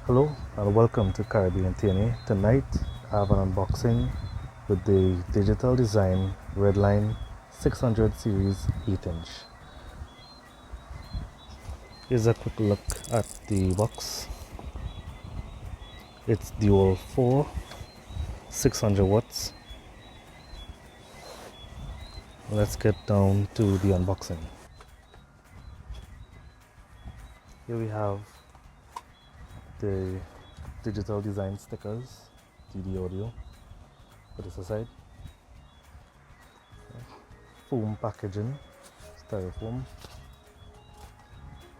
Hello and welcome to Caribbean TNA. Tonight I have an unboxing with the Digital Design Redline 600 series 8-inch. Here's a quick look at the box. It's dual 4 600 watts. Let's get down to the unboxing. Here we have the digital design stickers, DD audio. Put this aside. Foam packaging, styrofoam.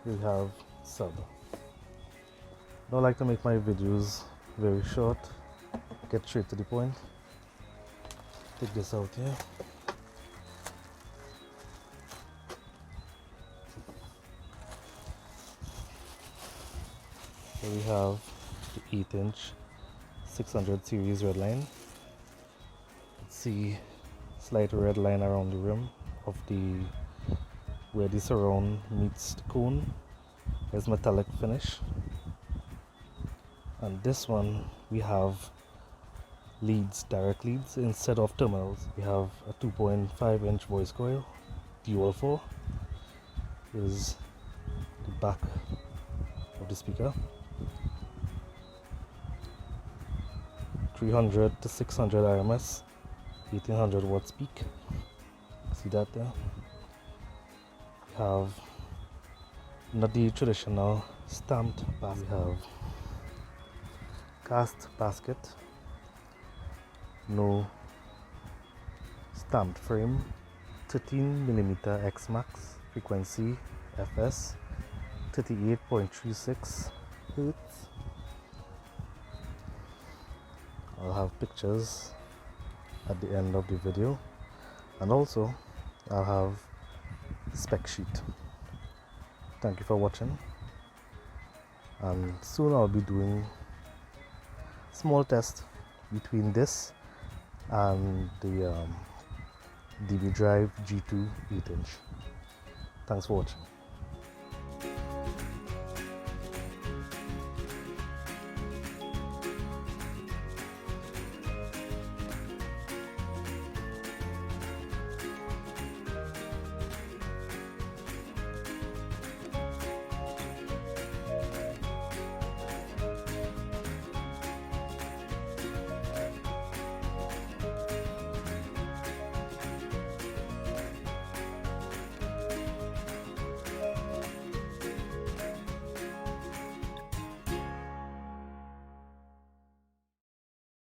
Here we have sub. I don't like to make my videos very short. Get straight to the point. Take this out here. Here we have the 8-inch 600 series Redline. Let's see, slight red line around the rim of the where the surround meets the cone. There's metallic finish. And this one we have leads, direct leads instead of terminals. We have a 2.5-inch voice coil, dual 4. Here's the back of the speaker. 300 to 600 RMS, 1800 watts peak. See that there? We have not the traditional stamped basket. We have cast basket, no stamped frame, 13mm X Max, frequency FS, 38.36 Hertz. I'll have pictures at the end of the video, and also I'll have spec sheet. Thank you for watching, and soon I'll be doing small test between this and the DB Drive G2 8-inch. Thanks for watching.